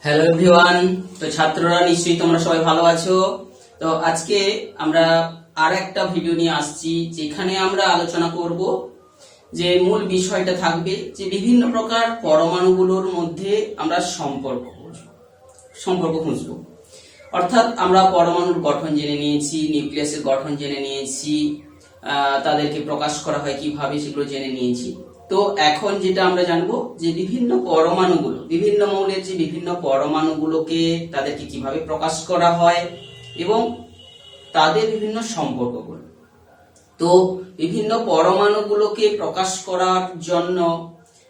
Hello everyone. তো ছাত্ররা নিশ্চয়ই তোমরা সবাই ভালো আছো। তো আজকে আমরা আর একটা ভিডিও নিয়ে আসছি, যেখানে আমরা আলোচনা করব যে মূল বিষয়টা থাকবে যে বিভিন্ন প্রকার পরমাণুগুলোর মধ্যে আমরা সম্পর্ক খুঁজবো। অর্থাৎ আমরা পরমাণুর গঠন জেনে নিয়েছি, নিউক্লিয়াসের গঠন জেনে নিয়েছি, তাদেরকে প্রকাশ করা হয় কিভাবে সেগুলো জেনে নিয়েছি। তো এখন যেটা আমরা জানবো যে বিভিন্ন পরমাণুগুলো, বিভিন্ন মৌলের যে বিভিন্ন পরমাণুগুলোকে তাদেরকে কিভাবে প্রকাশ করা হয় এবং তাদের বিভিন্ন সম্পর্কগুলো। তো বিভিন্ন পরমাণুগুলোকে প্রকাশ করার জন্য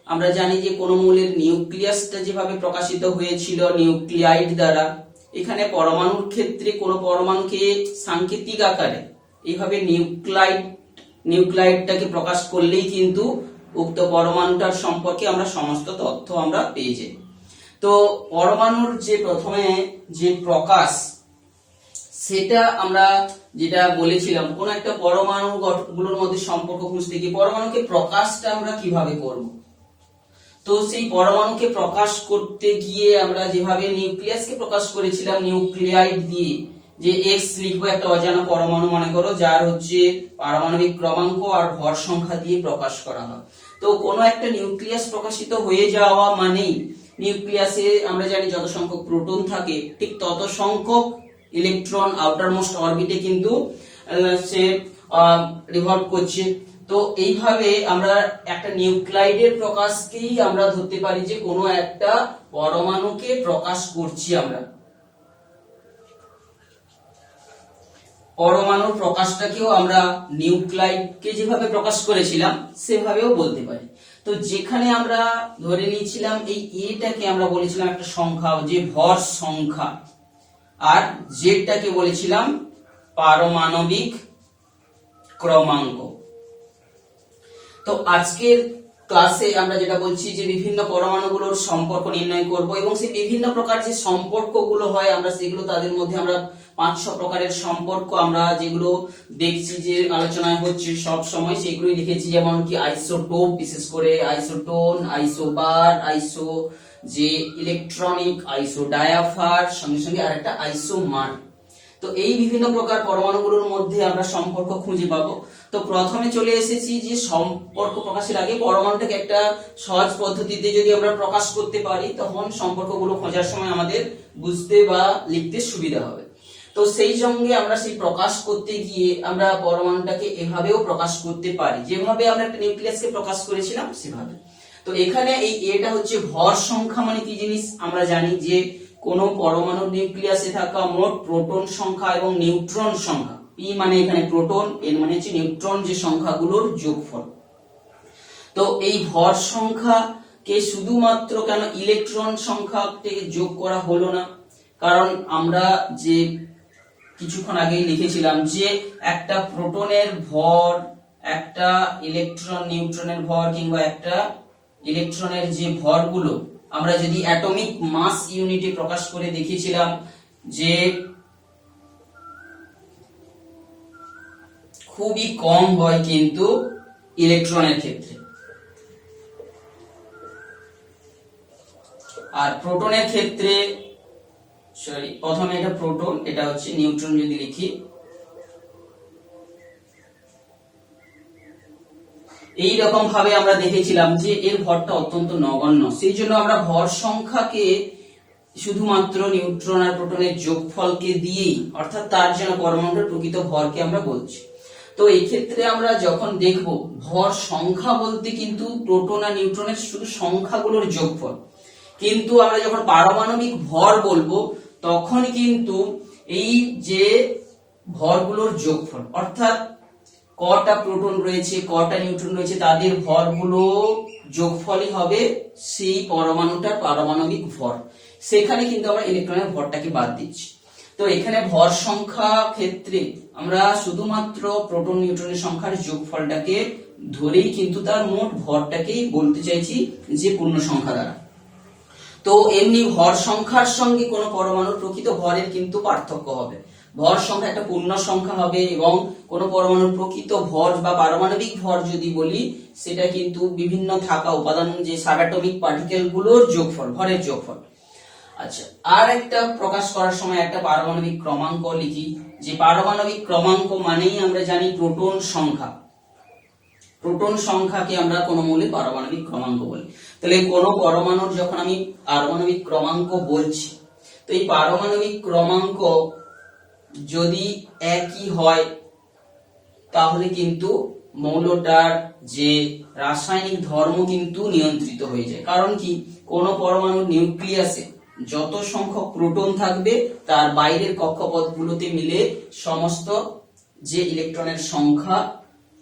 আমরা জানি যে কোন মৌলের নিউক্লিয়াসটা যেভাবে প্রকাশিত হয়েছিল নিউক্লিয়াইড দ্বারা, এখানে পরমাণুর ক্ষেত্রে কোন পরমাণুকে সাংকেতিক আকারে এইভাবে নিউক্লাইডটাকে প্রকাশ করলেই কিন্তু উক্ত পরমাণুটার সম্পর্কে আমরা সমস্ত তথ্য আমরা পেয়ে যাই। তো পরমাণুর যে প্রথমে যে প্রকাশ, সেটা আমরা যেটা বলেছিলাম, কোন একটা পরমাণু গুলোর মধ্যে সম্পর্ক খুঁজতে গিয়ে পরমাণুকে প্রকাশটা আমরা কিভাবে করব। তো সেই পরমাণুকে প্রকাশ করতে গিয়ে আমরা যেভাবে নিউক্লিয়াসকে প্রকাশ করেছিলাম নিউক্লিয়াইড দিয়ে, যে এক্স লিখবো একটা অজানা পরমাণু মনে করো, যার হচ্ছে পারমাণবিক ক্রমাঙ্ক আর ভর সংখ্যা দিয়ে প্রকাশ করা হয়। তো কোনো একটা নিউক্লিয়াস প্রকাশিত হয়ে যাওয়া মানেই নিউক্লিয়াসে আমরা জানি যত সংখ্যক প্রোটন থাকে ঠিক তত সংখ্যক ইলেকট্রন আউটার মোস্ট অরবিটে কিন্তু সে রিভলভ করছে। তো এইভাবে আমরা একটা নিউক্লাইডের প্রকাশকেই আমরা ধরতে পারি যে কোনো একটা পরমাণুকে প্রকাশ করছি আমরা। পরমাণুর প্রকাশটাকেও আমরা নিউক্লাইডকে যেভাবে প্রকাশ করেছিলাম সেভাবেও বলতে পারি। তো যেখানে আমরা ধরে নিয়েছিলাম এই এটাকে আমরা বলেছিলাম একটা সংখ্যা, যে ভর সংখ্যা, আর জেডটাকে বলেছিলাম পারমাণবিক ক্রমাঙ্ক। তো আজকের ক্লাসে আমরা যেটা বলছি যে বিভিন্ন পরমাণুগুলোর সম্পর্ক নির্ণয় করব এবং সেই বিভিন্ন প্রকার যে সম্পর্কগুলো হয় আমরা সেগুলো তাদের মধ্যে আমরা 500 প্রকারের সম্পর্ক আমরা যেগুলো দেখছি যে আলোচনায় হচ্ছে সব সময় সেগুলোই লিখেছি, যেমন কি আইসোটোপ, বিশেষ করে আইসোটোন, আইসোবার, আইসো যে ইলেকট্রনিক, আইসোডায়াফার, সঙ্গে সঙ্গে আরেকটা আইসোমার। তো এই বিভিন্ন প্রকার পরমাণুগুলোর মধ্যে আমরা সম্পর্ক খুঁজে পাবো। তো প্রথমে চলে এসেছি যে সম্পর্ক প্রকাশের আগে পরমাণুটাকে একটা সহজ পদ্ধতিতে যদি আমরা প্রকাশ করতে পারি তখন সম্পর্কগুলো খোঁজার সময় আমাদের বুঝতে বা লিখতে সুবিধা হবে। তো সেই সঙ্গে আমরা সেই প্রকাশ করতে গিয়ে আমরা পরমাণুটাকে এভাবেও প্রকাশ করতে পারি, যেভাবে আমরা একটা নিউক্লিয়াসকে প্রকাশ করেছিলাম সেভাবে। তো এখানে এই এটা হচ্ছে ভর সংখ্যা। মানে কি জিনিস আমরা জানি যে কোন পরমাণুর নিউক্লিয়াসে থাকা মোট প্রোটন সংখ্যা এবং নিউট্রন সংখ্যা, পি মানে এখানে প্রোটন, এন মানে হচ্ছে নিউট্রন, যে সংখ্যাগুলোর যোগফল। তো এই ভর সংখ্যাকে শুধুমাত্র কেন ইলেকট্রন সংখ্যাকে যোগ করা হলো না, কারণ আমরা যে কিছুক্ষণ আগেই লিখেছিলাম যে একটা প্রোটনের ভর, একটা ইলেকট্রন নিউট্রনের ভর, কিংবা একটা ইলেকট্রনের যে ভরগুলো আমরা যদি অ্যাটমিক মাস ইউনিটে প্রকাশ করে দেখিয়েছিলাম যে খুবই কম হয় কিন্তু ইলেকট্রনের ক্ষেত্রে, আর প্রোটনের ক্ষেত্রে প্রথমে এটা প্রোটন, এটা হচ্ছে নিউট্রন যদি লিখি, এই রকম ভাবে আমরা দেখেছিলাম যে এর ভরটা অত্যন্ত নগণ্য। সেই জন্য আমরা ভর সংখ্যাকে শুধুমাত্র নিউট্রন আর প্রোটনের যোগফলকে দিয়েই, অর্থাৎ তার জন্য পরমাণুর প্রকৃত ভরকে আমরা বলছি। তো এই ক্ষেত্রে আমরা যখন দেখব ভর সংখ্যা বলতে কিন্তু প্রোটন আর নিউট্রনের শুধু সংখ্যাগুলোর যোগফল, কিন্তু আমরা যখন পারমাণবিক ভর বলবো তখন কিন্তু এই যে ভরগুলোর যোগফল, অর্থাৎ কটা প্রোটন রয়েছে কটা নিউট্রন রয়েছে তাদের ভরগুলো যোগফলই হবে সেই পরমাণুটার পারমাণবিক ভর। সেখানে কিন্তু আমরা ইলেকট্রনের ভরটাকে বাদ দিচ্ছি। তো এখানে ভর সংখ্যা ক্ষেত্রে আমরা শুধুমাত্র প্রোটন নিউট্রনের সংখ্যার যোগফলটাকে ধরেই কিন্তু তার মোট ভরটাকেই বলতে চাইছি যে পূর্ণ সংখ্যা দ্বারা। তো এমনি ভর সংখ্যার সঙ্গে কোন পরমাণুর প্রকৃত ভরের কিন্তু পার্থক্য হবে। ভর সংখ্যা একটা পূর্ণ সংখ্যা হবে এবং কোন পরমাণুর প্রকৃত ভর বা পারমাণবিক ভর যদি বলি সেটা কিন্তু বিভিন্ন থাকা উপাদান যে সাবঅ্যাটমিক পার্টিকেল গুলোর যোগফল, ভরের যোগফল। আচ্ছা, আর একটা প্রকাশ করার সময় একটা পারমাণবিক ক্রমাঙ্ক লিখি, যে পারমাণবিক ক্রমাঙ্ক মানেই আমরা জানি প্রোটন সংখ্যা। প্রোটন সংখ্যাকে আমরা কোন মৌলের পারমাণবিক ক্রমাঙ্ক বলি। তাহলে কোন পরমাণুর যখন আমি পারমাণবিক ক্রমাঙ্ক বলছি, তো এই পারমাণবিক ক্রমাঙ্ক যদি একই হয় তাহলে কিন্তু মৌলটার যে রাসায়নিক ধর্ম কিন্তু নিয়ন্ত্রিত হয়ে যায়। কারণ কি, কোন পরমাণুর নিউক্লিয়াসে যত সংখ্যক প্রোটন থাকবে তার বাইরের কক্ষপথগুলোতে মিলে সমস্ত যে ইলেকট্রনের সংখ্যা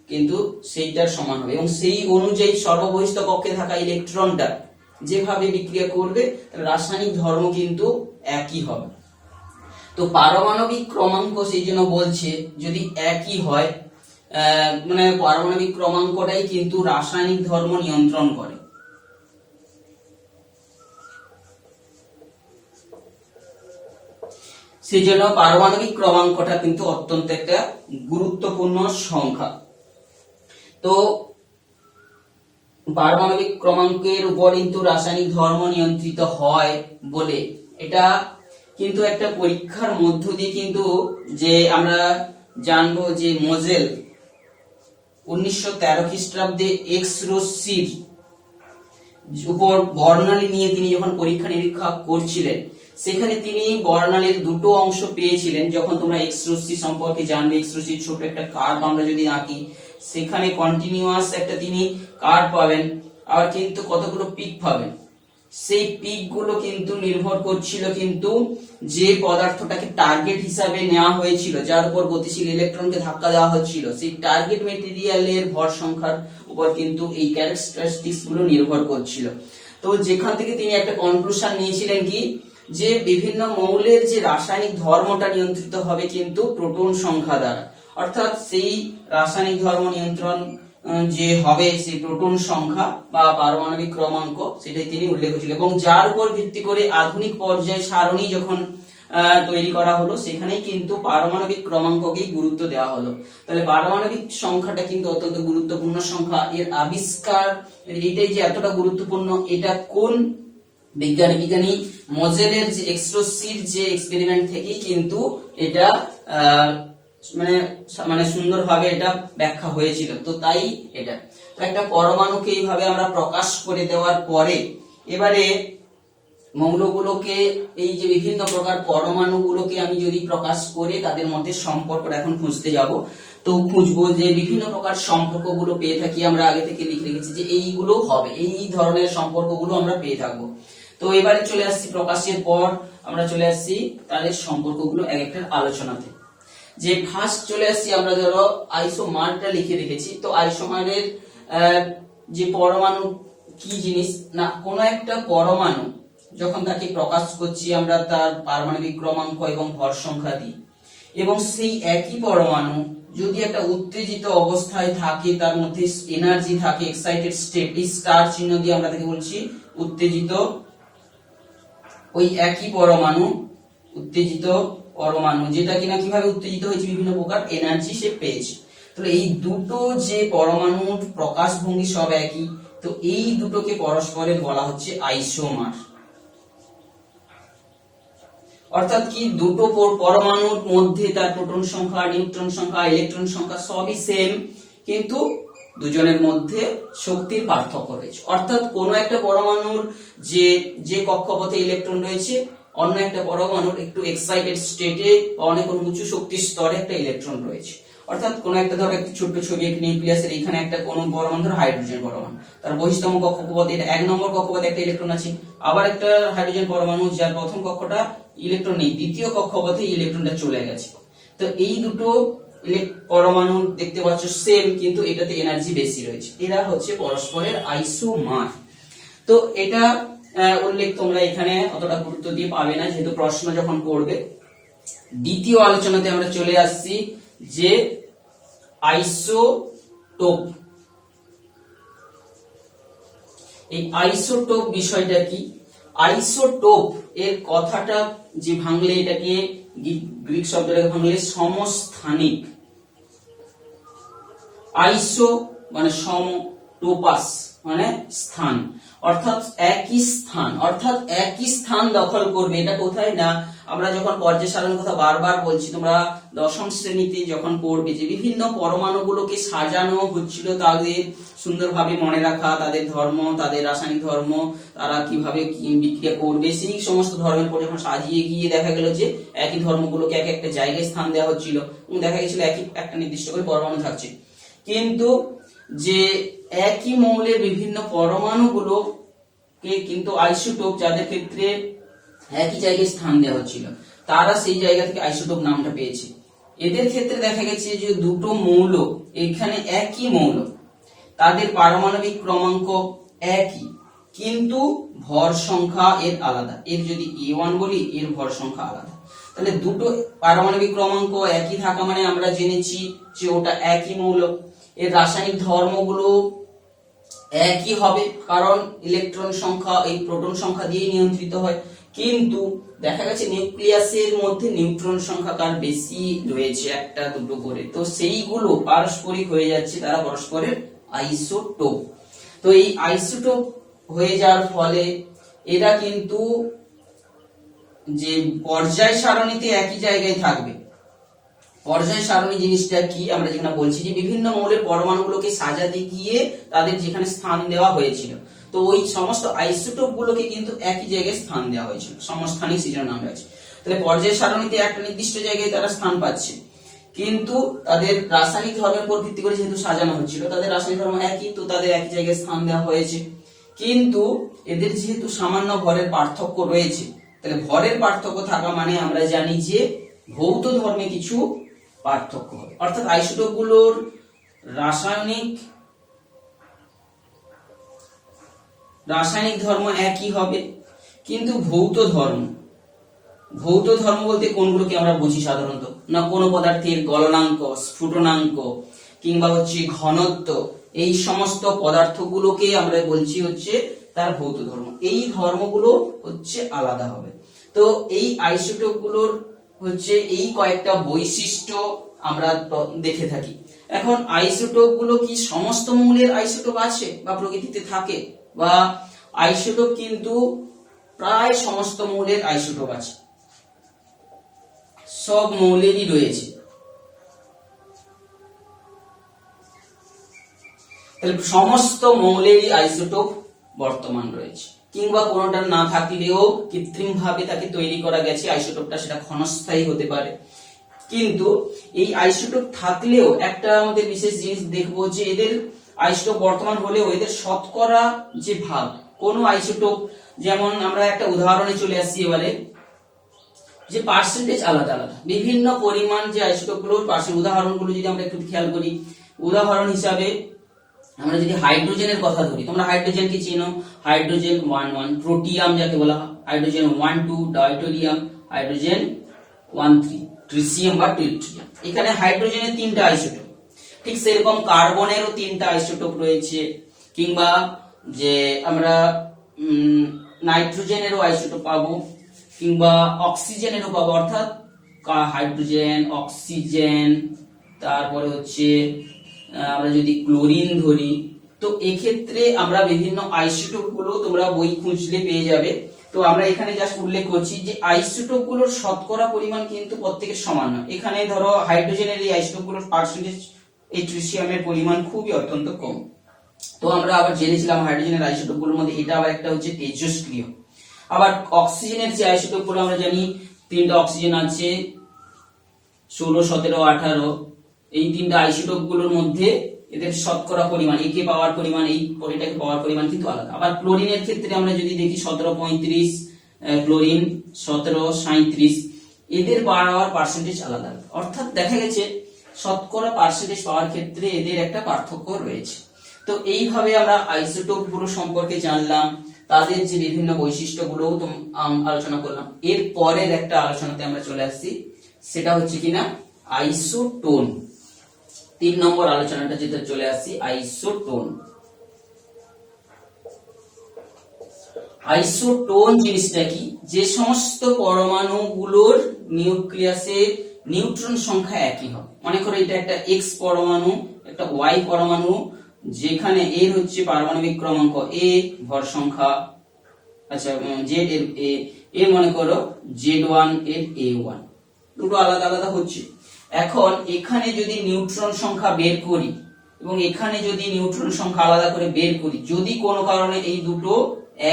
কিন্তু সেইটার সমান হবে, এবং সেই অনুযায়ী সর্ববহিষ্ঠ কক্ষে থাকা ইলেকট্রনটা যেভাবে বিক্রিয়া করবে রাসায়নিক ধর্ম কিন্তু একই হবে। তো পারমাণবিক ক্রমাঙ্ক সেই জন্য বলছে যদি একই হয়, মানে পারমাণবিক ক্রমাঙ্কটাই কিন্তু রাসায়নিক ধর্ম নিয়ন্ত্রণ করে। সেই জন্য পারমাণবিক ক্রমাঙ্কটা কিন্তু অত্যন্ত একটা গুরুত্বপূর্ণ সংখ্যা। তো পারমাণবিক ক্রমাঙ্কের উপর কিন্তু রাসায়নিক ধর্ম নিয়ন্ত্রিত হয় বলে এটা কিন্তু একটা পরীক্ষার মধ্য দিয়ে কিন্তু যে আমরা জানবো যে মোজেল 1913 খ্রিস্টাব্দে এক্স রশ্মির উপর বর্ণালী নিয়ে তিনি যখন পরীক্ষা নিরীক্ষা করছিলেন, সেখানে তিনি বর্ণালীর দুটো অংশ পেয়েছিলেন। যখন তোমরা এক্স রশ্মি সম্পর্কে জানবে, এক্স রশ্মির ছোট একটা কার্ভ আমরা যদি আঁকি, সেখানে কন্টিনিউয়াস একটা তিনি কার্ভ পাবেন, আবার কিন্তু কতগুলো পিক পাবেন। সেই পিক গুলো কিন্তু নির্ভর করছিল কিন্তু যে পদার্থটাকে টার্গেট হিসাবে নেওয়া হয়েছিল, যার উপর গতিশীল ইলেকট্রনকে ধাক্কা দেওয়া হচ্ছিল, সেই টার্গেট মেটেরিয়ালের ভর সংখ্যার উপর কিন্তু এই ক্যারেক্টারিস্টিক্স গুলো নির্ভর করছিল। তো যেখান থেকে তিনি একটা কনক্লুশন নিয়েছিলেন কি, যে বিভিন্ন মৌলের যে রাসায়নিক ধর্মটা নিয়ন্ত্রিত হবে কিন্তু প্রোটন সংখ্যা দ্বারা, অর্থাৎ সেই রাসায়নিক ধর্ম নিয়ন্ত্রণ যে হবে সেই প্রোটন সংখ্যা বা পারমাণবিক ক্রমাঙ্ক, সেটাই তিনি উল্লেখ করেছিলেন। এবং যার উপর ভিত্তি করে আধুনিক পর্যায় সারণী যখন তৈরি করা হলো, সেখানেই কিন্তু পারমাণবিক ক্রমাঙ্ককেই গুরুত্ব দেওয়া হলো। তাহলে পারমাণবিক সংখ্যাটা কিন্তু অত্যন্ত গুরুত্বপূর্ণ সংখ্যা। এর আবিষ্কার এটাই যে এতটা গুরুত্বপূর্ণ, এটা কোন বিজ্ঞানী মোজেলের যে এক্স রশ্মির যে এক্সপেরিমেন্ট থেকেই কিন্তু এটা মানে সুন্দরভাবে এটা ব্যাখ্যা হয়েছিল। তো তাই এটা একটা পরমাণুকে এইভাবে আমরা প্রকাশ করে দেওয়ার পরে এবারে মৌলগুলোকে, এই যে বিভিন্ন প্রকার পরমাণুগুলোকে আমি যদি প্রকাশ করে তাদের মধ্যে সম্পর্কটা এখন খুঁজতে যাব, তো খুঁজবো যে বিভিন্ন প্রকার সম্পর্কগুলো পেয়ে থাকি। আমরা আগে থেকে লিখে রেখেছি যে এইগুলো হবে, এই ধরনের সম্পর্কগুলো আমরা পেয়ে থাকবো। তো এবারে চলে আসছি প্রকাশের পর আমরা চলে আসছি তাদের সম্পর্কগুলো এক একটা আলোচনাতে। যে ফার্স্ট চলে আসছি আমরা, ধরো আইসোমারটা লিখে রেখেছি। তো আইসোমারের যে পরমাণু কি জিনিস না, কোন একটা পরমাণু যখন তাকে প্রকাশ করছি আমরা তার পারমাণবিক ক্রমাঙ্ক এবং ভর সংখ্যা দিই, এবং সেই একই পরমাণু যদি একটা উত্তেজিত অবস্থায় থাকে, তার মধ্যে এনার্জি থাকে, এক্সাইটেড স্টেট, এই স্টার চিহ্ন দিয়ে আমরা তাকে বলছি উত্তেজিত। ওই একই পরমাণু, উত্তেজিত পরমাণু যেটা কিনা কিভাবে উত্তেজিত হয়েছে, বিভিন্ন প্রকার এনার্জি সে পেয়েছে। তাহলে এই দুটো যে পরমাণুর প্রকাশভঙ্গি সব একই, তো এই দুটোকে পরস্পরের বলা হচ্ছে আইসোমার। অর্থাৎ কি, দুটো পরমাণুর মধ্যে তার প্রোটন সংখ্যা, নিউট্রন সংখ্যা, ইলেকট্রন সংখ্যা সবই সেম, কিন্তু দুজনের মধ্যে শক্তির পার্থক্য রয়েছে। অর্থাৎ কোন একটা পরমাণুর যে কক্ষপথে ইলেকট্রন রয়েছে, অন্য একটা পরমাণুর একটু এক্সাইটেড স্টেটে বা অনেক উচ্চ শক্তির স্তরে একটা ইলেকট্রন রয়েছে। অর্থাৎ কোন একটা, ধরো একটা ছোট্ট ছবি, একটা নিউক্লিয়াসের এখানে একটা কোন পরমাণু, ধরো হাইড্রোজেন পরমাণু, তার বহিস্তম কক্ষপথে এটা 1 নম্বর কক্ষপথে একটা ইলেকট্রন আছে। আবার একটা হাইড্রোজেন পরমাণু যার প্রথম কক্ষটা ইলেকট্রন নেই, দ্বিতীয় কক্ষপথে ইলেকট্রনটা চলে গেছে। তো এই দুটো পরমাণু দেখতে পাচ্ছ সেম, কিন্তু এটাতে এনার্জি বেশি রয়েছে। এরা হচ্ছে পরস্পরের আইসোমার। তো এটা উল্লেখ তোমরা এখানে অতটা গুরুত্ব দিয়ে পাবে না, যেহেতু প্রশ্ন যখন করবে। দ্বিতীয় আলোচনাতে আমরা চলে আসছি যে আইসোটোপ। এই আইসোটোপ বিষয়টা কি? আইসোটোপ এর কথাটা যে ভাঙলে, এটাকে গ্রিক শব্দটাকে ভাঙলে সমস্থানিক। আইসো মানে সম, টোপাস মানে স্থান, অর্থাৎ একই স্থান দখল করবে। এটা কোথায় না, আমরা যখন পর্যায় সারণীর কথা বারবার বলছি, তোমরা দশম শ্রেণীতে যখন পড়বে যে বিভিন্ন পরমাণুগুলোকে সাজানো হচ্ছিল, তাদের সুন্দরভাবে মনে রাখা, তাদের ধর্ম, তাদের রাসায়নিক ধর্ম, তারা কিভাবে বিক্রিয়া করবে, সেই সমস্ত ধর্মের পর যখন সাজিয়ে গিয়ে দেখা গেল যে একই ধর্মগুলোকে এক একটা জায়গায় স্থান দেওয়া হচ্ছিল এবং দেখা গেছিল একই একটা নির্দিষ্ট করে পরমাণু থাকছে, কিন্তু যে একই মৌলের বিভিন্ন পরমাণুগুলোকে কিন্তু আইসোটোপ, যাদের ক্ষেত্রে একই জায়গায় স্থান দেওয়া হচ্ছিল, তারা সেই জায়গা থেকে আইসোটোপ নামটা পেয়েছে। এদের ক্ষেত্রে দেখা গেছে যে দুটো মৌল, এখানে একই মৌল, তাদের পারমাণবিক ক্রমাঙ্ক একই, কিন্তু ভর সংখ্যা এর আলাদা। এর যদি A1 বলি, এর ভর সংখ্যা আলাদা। তাহলে দুটো পারমাণবিক ক্রমাঙ্ক একই থাকা মানে আমরা জেনেছি যে ওটা একই মৌল। এর রাসায়নিক ধর্মগুলো একই হবে, কারণ ইলেকট্রন সংখ্যা এই প্রোটন সংখ্যা দিয়ে নিয়ন্ত্রিত হয়। কিন্তু দেখা গেছে নিউক্লিয়াসের মধ্যে নিউট্রন সংখ্যা কার বেশি রয়েছে, একটা দুটো করে, তো সেইগুলো পারস্পরিক হয়ে যাচ্ছে, তারা পরস্পরের আইসোটোপ। তো এই আইসোটোপ হয়ে যাওয়ার ফলে এরা কিন্তু যে পর্যায় সারণীতে একই জায়গায় থাকবে। পর্যায় সারণী জিনিসটা কি, আমরা যেখানে বলছি যে বিভিন্ন মৌলের পরমাণুগুলোকে সাজাতে গিয়ে তাদের যেখানে স্থান দেওয়া হয়েছিল, তো ওই সমস্ত আইসোটোপ গুলোকে কিন্তু একই জায়গায় স্থান দেওয়া হয়েছিল, সমস্থানিক সৃজন নাম আছে। তাহলে পর্যায় সারণীতে একটা নির্দিষ্ট জায়গায় তারা স্থান পাচ্ছে, কিন্তু তাদের রাসায়নিক ধর্মের উপর ভিত্তি করে যেহেতু সাজানো হচ্ছিল, তাদের রাসায়নিক ধর্ম একই, তো তাদের একই জায়গায় স্থান দেওয়া হয়েছে। কিন্তু এদের যেহেতু সামান্য ভরের পার্থক্য রয়েছে, তাহলে ভরের পার্থক্য থাকা মানে আমরা জানি যে ভৌত ধর্মে কিছু পার্থক্য হবে, অর্থাৎ আইসোটোপ গুলোর রাসায়নিক ধর্ম একই হবে, কিন্তু ভৌত ধর্ম বলতে কোনগুলোকে আমরা বুঝি সাধারণত না, কোন পদার্থের গলনাঙ্ক, স্ফুটনাঙ্ক কিংবা হচ্ছে ঘনত্ব, এই সমস্ত পদার্থগুলোকে আমরা বলছি হচ্ছে তার ভৌত ধর্ম। এই ধর্মগুলো হচ্ছে আলাদা হবে। তো এই আইসোটোপ গুলোর হচ্ছে এই কয়েকটা বৈশিষ্ট্য আমরা দেখে থাকি। এখন আইসোটোপ গুলো কি সমস্ত মৌলের আইসোটোপ আছে বা প্রকৃতিতে থাকে, বা আইসোটোপ কিন্তু প্রায় সমস্ত মৌলের আইসোটোপ আছে, সব মৌলেরই রয়েছে। তাহলে সমস্ত মৌলেরই আইসোটোপ বর্তমান রয়েছে, কিংবা কোনোটা না থাকলেও কৃত্রিম ভাবে তাকে তৈরি করা গেছে আইসোটোপটা, সেটা ক্ষণস্থায়ী হতে পারে। কিন্তু এই আইসোটোপ থাকলেও একটা আমাদের বিশেষ জিনিস দেখবো যে এদের আইসোটোপ বর্তমান হলেও এদের শতকরা যে ভাগ, কোন আইসোটোপ, যেমন আমরা একটা উদাহরণে চলে আসছি এবারে, যে পার্সেন্টেজ আলাদা আলাদা বিভিন্ন পরিমাণ যে আইসোটোপ গুলোর উদাহরণগুলো যদি আমরা একটু খেয়াল করি, উদাহরণ হিসাবে আমরা যদি হাইড্রোজেনের কথা ধরি, তোমরা হাইড্রোজেন কি চিনো, হাইড্রোজেন 1 প্রোটিয়াম যাকে বলা হয়, হাইড্রোজেন 1 2 ডাইটোরিয়াম, হাইড্রোজেন 1 3 ট্রিসিয়াম বা ট্রিটিয়াম। এখানে হাইড্রোজেনের 3টা আইসোটোপ, ঠিক সেরকম কার্বনেরও 3টা আইসোটোপ রয়েছে, কিংবা যে আমরা নাইট্রোজেনেরও আইসোটোপ পাবো, কিংবা অক্সিজেনেরও পাবো, অর্থাৎ হাইড্রোজেন, অক্সিজেন, তারপরে হচ্ছে আমরা যদি ক্লোরিন ধরি, তো এক্ষেত্রে আমরা বিভিন্ন আইসোটোপ গুলো তোমরা বই খুঁজলে পেয়ে যাবে। তো আমরা এখানে জাস্ট উল্লেখ করছি যে আইসোটোপ গুলোর শতকরা পরিমাণ কিন্তু প্রত্যেকের সমান নয়। এখানে ধরো হাইড্রোজেনের এই আইসোটোপ গুলোর পার্সেন্টেজ এই ট্রিটিয়ামের পরিমাণ খুবই অত্যন্ত কম। তো আমরা আবার জেনেছিলাম হাইড্রোজেনের আইসোটোপ গুলোর মধ্যে এটা আবার একটা হচ্ছে তেজস্ক্রিয়। আবার অক্সিজেনের যে আইসোটোপ গুলো আমরা জানি 3টা অক্সিজেন আছে, 16 17 18, এই 3টা আইসোটোপ গুলোর মধ্যে এদের শতকরা পরিমাণ, একে পাওয়ার পরিমাণ, এই এটাকে পাওয়ার পরিমাণ কিন্তু আলাদা। আবার ক্লোরিনের ক্ষেত্রে আমরা যদি দেখি 17 35, ক্লোরিন 17 37, এদের পাওয়ার পার্সেন্টেজ আলাদা। অর্থাৎ দেখা গেছে শতকরা পার্সেন্টেজ পাওয়ার ক্ষেত্রে এদের একটা পার্থক্য রয়েছে। তো এইভাবে আমরা আইসোটোপ গুলো সম্পর্কে জানলাম, তাদের যে বিভিন্ন বৈশিষ্ট্যগুলো আলোচনা করলাম। এর পরের একটা আলোচনাতে আমরা চলে আসছি, সেটা হচ্ছে কিনা আইসোটোন। 3 নম্বর আলোচনাটা যেটা চলে আসছি, আইসোটোন। আইসোটোন জিনিসটা কি, যে সমস্ত পরমাণুগুলোর নিউক্লিয়াসে নিউট্রন সংখ্যা একই হবে। মনে করো এটা একটা এক্স পরমাণু, একটা ওয়াই পরমাণু, যেখানে এর হচ্ছে পারমাণবিক ক্রমাঙ্ক এ, ভর সংখ্যা আচ্ছা জেড এর এ মনে করো Z1 এর A1, দুটো আলাদা আলাদা হচ্ছে। এখন এখানে যদি নিউট্রন সংখ্যা বের করি এবং এখানে যদি নিউট্রন সংখ্যা আলাদা করে বের করি, যদি কোনো কারণে এই দুটো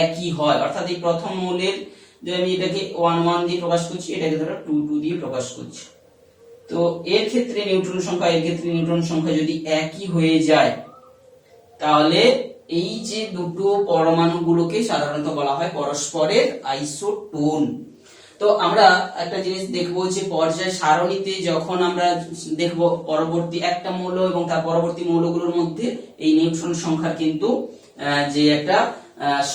একই হয়, অর্থাৎ এই প্রথম মৌলের যে আমি এটাকে 1 1 দিয়ে প্রকাশ করছি, এটাকে ধরো 2 2 দিয়ে প্রকাশ করছি, তো এর ক্ষেত্রে নিউট্রন সংখ্যা এর ক্ষেত্রে নিউট্রন সংখ্যা যদি একই হয়ে যায়, তাহলে এই যে দুটো পরমাণুগুলোকে সাধারণত বলা হয় পরস্পরের আইসোটোন। তো আমরা একটা জিনিস দেখবো যে পর্যায় সারণীতে যখন আমরা দেখব পরবর্তী একটা মৌল এবং তার পরবর্তী মৌলগুলোর মধ্যে এই নিউট্রন সংখ্যা কিন্তু যে একটা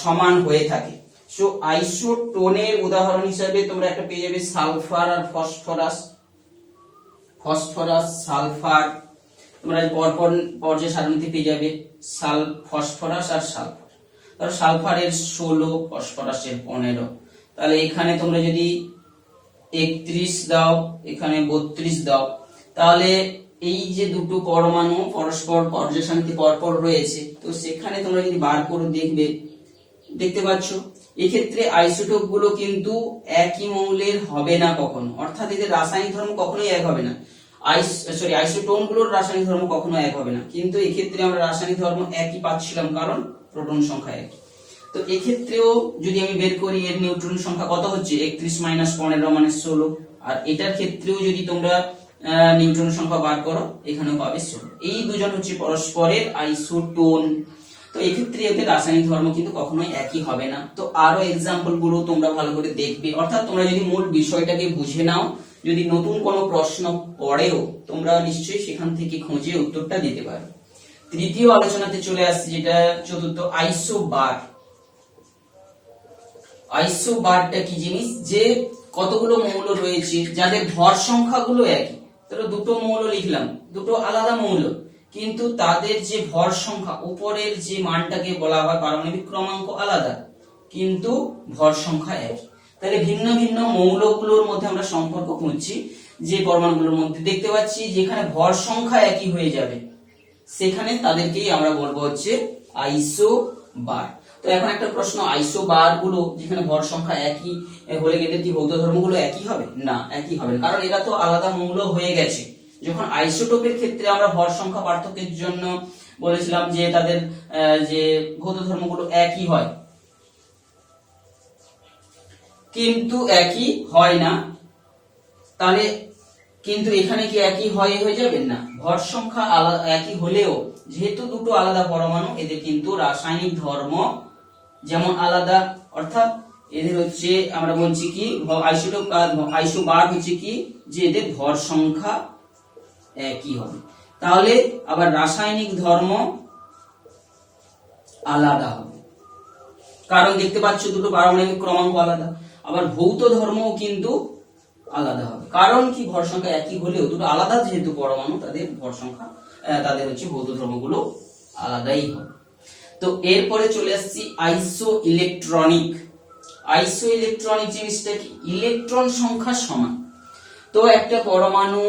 সমান হয়ে থাকে। সো আইসোটোনের উদাহরণ হিসেবে তোমরা একটা পেয়ে যাবে সালফার আর ফসফরাস, সালফার, তোমরা পরপর পর্যায় সারণীতে পেয়ে যাবে ফসফরাস আর সালফার। ধরো সালফারের 16, ফসফরাসের 15, তাহলে এখানে তোমরা যদি 31 দাও, এখানে 32 দাও, তাহলে এই যে দুটো পরমাণু পরস্পর পর্যায় সারণীতে পরপর রয়েছে, তো সেখানে তোমরা যদি বার করে দেখতে পাচ্ছ এক্ষেত্রে আইসোটোপ গুলো কিন্তু একই মৌলের হবে না কখনো, অর্থাৎ এদের রাসায়নিক ধর্ম কখনোই এক হবে না। আইসোটোন গুলোর রাসায়নিক ধর্ম কখনো এক হবে না, কিন্তু এক্ষেত্রে আমরা রাসায়নিক ধর্ম একই পাচ্ছিলাম কারণ প্রোটন সংখ্যা একই। তো এক্ষেত্রেও যদি আমি বের করি এর নিউট্রন সংখ্যা কত হচ্ছে 31 - 15 মানে 16, আর এটার ক্ষেত্রেও যদি তোমরা নিউট্রন সংখ্যা বার করো এখানেও পাবে 16। এই দুজন হচ্ছে পরস্পরের আইসোটোন। তো এক্ষেত্রে এদের রাসায়নিক ধর্ম কিন্তু কখনোই একই হবে না। তো আরো এক্সাম্পল গুলো তোমরা ভালো করে দেখবে, অর্থাৎ তোমরা যদি মূল বিষয়টাকে বুঝে নাও, যদি নতুন কোনো প্রশ্ন পড়েও তোমরা নিশ্চয়ই সেখান থেকে খুঁজে উত্তরটা দিতে পারো। তৃতীয় আলোচনাতে চলে আসছে, যেটা চতুর্থ, আইসোবার। আইসোবারটা কি জিনিস, যে কতগুলো মৌল রয়েছে যাদের ভর সংখ্যাগুলো একই। ধরো দুটো মৌল লিখলাম, দুটো আলাদা মৌল, কিন্তু তাদের যে ভর সংখ্যা উপরের যে মানটাকে বলা হয় পারমাণবিক ক্রমাঙ্ক আলাদা, কিন্তু ভর সংখ্যা একই। তাহলে ভিন্ন ভিন্ন মৌলগুলোর মধ্যে আমরা সম্পর্ক খুঁজছি, যে পরমাণুগুলোর মধ্যে দেখতে পাচ্ছি যেখানে ভর সংখ্যা একই হয়ে যাবে সেখানে তাদেরকেই আমরা বলবো হচ্ছে আইসোবার। তো এখন একটা প্রশ্ন, আইসোবার গুলো যেখানে ভর সংখ্যা একই হলে এদের কি ভৌত ধর্মগুলো একই হবে? না, একই হবে না, কারণ এরা তো আলাদা মৌল হয়ে গেছে। যখন আইসোটোপের ক্ষেত্রে আমরা ভর সংখ্যা পার্থক্যের জন্য বলেছিলাম যে তাদের যে ভৌত ধর্মগুলো একই হয়, কিন্তু একই হয় না, তাহলে কিন্তু এখানে কি একই হয়ে যাবে না। ভর সংখ্যা একই হলেও যেহেতু দুটো আলাদা পরমাণু, এদের কিন্তু রাসায়নিক ধর্ম যেমন আলাদা, অর্থাৎ এদের হচ্ছে আমরা বলছি কি আইসোবার হচ্ছে কি যে এদের ভর সংখ্যা একই হবে, তাহলে আবার রাসায়নিক ধর্ম আলাদা হবে, কারণ দেখতে পাচ্ছ দুটো পারমাণবিক ক্রমাঙ্ক আলাদা। আবার ভৌত ধর্মও কিন্তু আলাদা হবে, কারণ কি ভর সংখ্যা একই হলেও দুটো আলাদা যেহেতু পরমাণু, তাদের ভর সংখ্যা তাদের হচ্ছে ভৌত ধর্মগুলো আলাদাই হবে। তো এরপরে চলে আসছি আইসো ইলেকট্রনিক। আইসো ইলেকট্রনিক জিনিসটা কি, ইলেকট্রন সংখ্যা সমান। তো একটা পরমাণু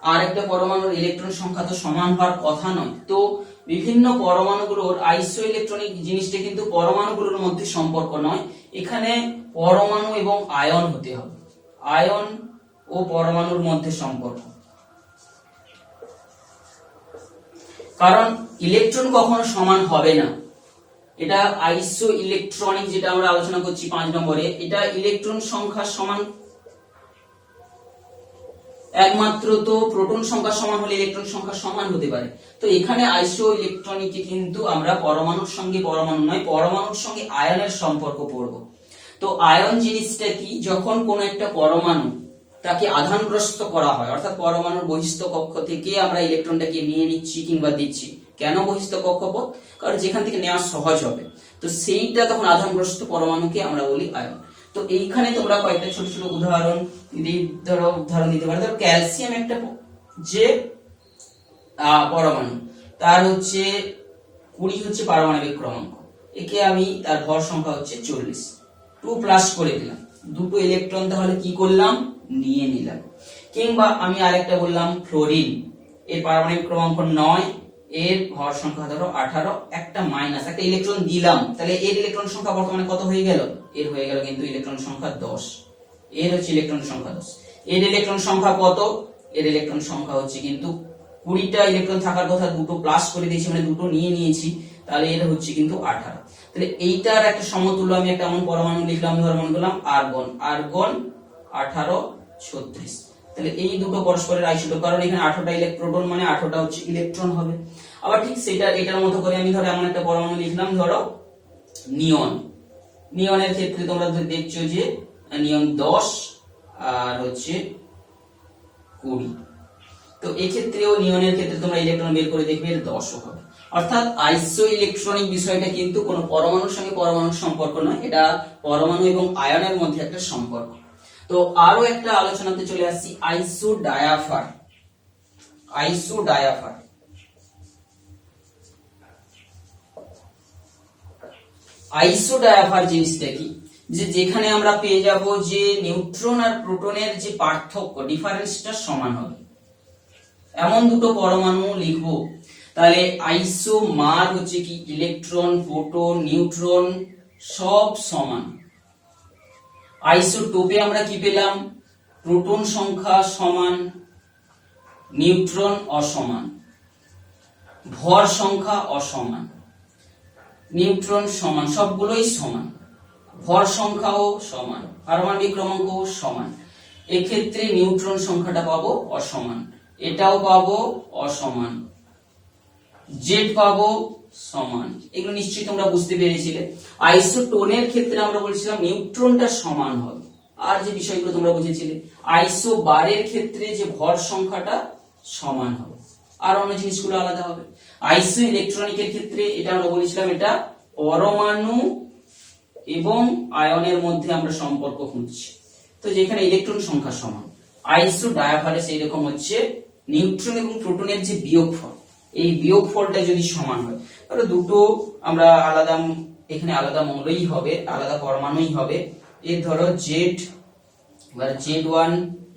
আর একটা পরমাণুর ইলেকট্রন সংখ্যা তো সমান হওয়ার কথা নয়, তো বিভিন্ন পরমাণুগুলোর আইসো ইলেকট্রনিক জিনিসটা কিন্তু পরমাণুগুলোর মধ্যে সম্পর্ক নয়, এখানে পরমাণু এবং আয়ন হতে হবে, আয়ন ও পরমাণুর মধ্যে সম্পর্ক। কারণ ইলেকট্রন কখনো সমান হবে না, এটা আইসো ইলেকট্রনিক যেটা আমরা আলোচনা করছি 5 নম্বরে, এটা ইলেকট্রন সংখ্যা সমান, একমাত্র তো প্রোটন সংখ্যা সমান হলে ইলেকট্রন সংখ্যা সমান হতে পারে। তো এখানে আইসো ইলেকট্রনিকে কিন্তু আমরা পরমাণুর সঙ্গে পরমাণু নয়, পরমাণুর সঙ্গে আয়নের সম্পর্ক পড়ব। তো আয়ন জিনিসটা কি, যখন কোন একটা পরমাণু তাকে আধানগ্রস্ত করা হয়, অর্থাৎ পরমাণুর বহিস্থ কক্ষ থেকে আমরা ইলেকট্রনটাকে নিয়ে নিচ্ছি কিংবা দিচ্ছি, কেন বহিস্থ কক্ষপথ, কারণ যেখান থেকে নেওয়া সহজ হবে, তো সেইটা তখন আধানগ্রস্ত পরমাণুকে আমরা বলি আয়ন। তো এইখানে তোমরা কয়েকটা ছোট ছোট উদাহরণ দিতে পারো। ধরো ক্যালসিয়াম একটা যে পরমাণু, তার হচ্ছে 20 হচ্ছে পারমাণবিক ক্রমাঙ্ক, একে আমি তার ভর সংখ্যা হচ্ছে 40, 2+ করে দিলাম, দুটো ইলেকট্রন তাহলে কি করলাম, নিয়ে নিলাম। কিংবা আমি আরেকটা বললাম ফ্লোরিন, এর পারমাণবিক ক্রমাঙ্ক 9, এর ভর সংখ্যা ধরো 18, একটা মাইনাস একটা ইলেকট্রন দিলাম, তাহলে এর ইলেকট্রন সংখ্যা বর্তমানে কত হয়ে গেল? এর হয়ে গেল কিন্তু ইলেকট্রন সংখ্যা 10। এর হচ্ছে ইলেকট্রন সংখ্যা 10। এর ইলেকট্রন সংখ্যা কত? এর ইলেকট্রন সংখ্যা হচ্ছে কিন্তু 20টা ইলেকট্রন থাকার কথা, দুটো প্লাস করে দিয়েছি মানে দুটো নিয়ে নিয়েছি, তাহলে এর হচ্ছে কিন্তু 18। তাহলে এইটার একটা সমতুল্য আমি একটা এমন পরমাণু লিখলাম, ধর মনে করলাম আর্গন, আর্গন 18 36। তাহলে এই দুটো পরস্পরের আইসোটোপ, কারণ এখানে 18টা ইলেকট্রন মানে 18টা হচ্ছে ইলেকট্রন হবে। আবার ঠিক সেটা এটার মতো করে আমি ধরো এমন একটা পরমাণু লিখলাম, ধরো নিয়ন। নিয়নের ক্ষেত্রে তোমরা দেখছো যে নিয়ন 10 আর হচ্ছে 20। তো এই ক্ষেত্রেও নিয়নের ক্ষেত্রে তোমরা ইলেকট্রন বের করে দেখবে 10 হবে। অর্থাৎ আইসো ইলেকট্রনিক বিষয়টা কিন্তু কোনো পরমাণুর সঙ্গে পরমাণুর সম্পর্ক নয়, এটা পরমাণু এবং আয়নের মধ্যে একটা সম্পর্ক। তো আরো একটা আলোচনাতে চলে আসছি, আইসো ডায়াফার। আইসো ডায়াফার আইসো ডায়াফার জিনিসটা কি? যে যেখানে আমরা পেয়ে যাব যে নিউট্রন আর প্রোটনের যে পার্থক্য, ডিফারেন্সটা সমান হবে, এমন দুটো পরমাণু লিখবো। তাহলে আইসো মার হচ্ছে কি ইলেকট্রন, প্রোটন, নিউট্রন সব সমান। আইসোটোপে আমরা কি পেলাম? প্রোটন সংখ্যা সমান, নিউট্রন অসমান, ভর সংখ্যা অসমান, নিউট্রন সমান, সবগুলোই সমান, ভর সংখ্যাও সমান, পারমাণবিক ক্রমাঙ্কও সমান। এক্ষেত্রে নিউট্রন সংখ্যাটা পাবো অসমান, এটাও পাবো অসমান, জেড পাবো সমান। এগুলো নিশ্চয়ই তোমরা বুঝতে পেরেছিলে। আইসোটোনের ক্ষেত্রে আমরা বলছিলাম নিউট্রনটা সমান হবে, আর যে বিষয়গুলো তোমরা বুঝেছিলে। আইসো বারের ক্ষেত্রে যে ভর সংখ্যাটা সমান হবে, আর অন্য জিনিসগুলো আলাদা হবে। আইসো ইলেকট্রনিকের ক্ষেত্রে এটা আমরা বলেছিলাম এটা পরমাণু এবং আয়নের মধ্যে আমরা সম্পর্ক খুঁজছি, তো যেখানে ইলেকট্রন সংখ্যা সমান। আইসো ডায়াফারে সেই রকম হচ্ছে নিউট্রন এবং প্রোটনের যে বিয়োগফল, এই বিয়োগফলটা যদি সমান হয়, তাহলে দুটো আমরা আলাদা, এখানে আলাদা মৌলই হবে, আলাদা পরমাণুই হবে। এর ধরো জেড বা Z1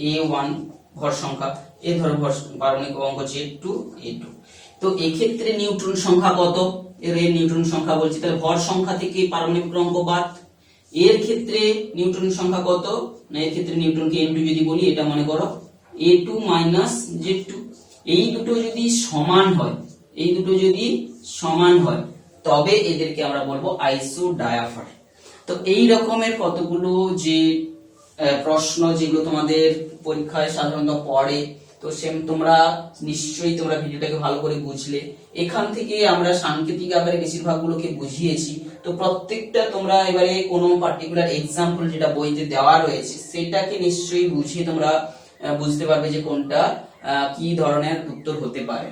A1 ভর সংখ্যা, এর ধরো পারমাণবিক ক্রমাঙ্ক Z2 A2। তো এক্ষেত্রে নিউট্রন সংখ্যা কত? এর নিউট্রন সংখ্যা বলছি, তাহলে ভর সংখ্যা থেকে পারমাণবিক ক্রমাঙ্ক বাদ। এর ক্ষেত্রে নিউট্রন সংখ্যা কত? না এর ক্ষেত্রে নিউট্রনকে N2 যদি বলি, এটা মনে করো A2 Z2। এই দুটো যদি সমান হয়, এই দুটো যদি সমান হয়, তবে এদেরকে আমরা বলবো আইসো ডায়াফার। তো এই রকমের কতগুলো যে প্রশ্ন যেগুলো তোমাদের পরীক্ষায় সাধারণত পড়ে, তো সেম তোমরা নিশ্চয়ই তোমরা ভিডিওটাকে ভালো করে বুঝলে। এখান থেকে আমরা সাংকেতিক আকারে বেশিরভাগগুলোকে বুঝিয়েছি। তো প্রত্যেকটা তোমরা এবারে কোনো পার্টিকুলার এক্সাম্পল যেটা বইতে দেওয়া রয়েছে সেটাকে নিশ্চয়ই বুঝিয়ে তোমরা বুঝতে পারবে যে কোনটা কি ধরনের উত্তর হতে পারে।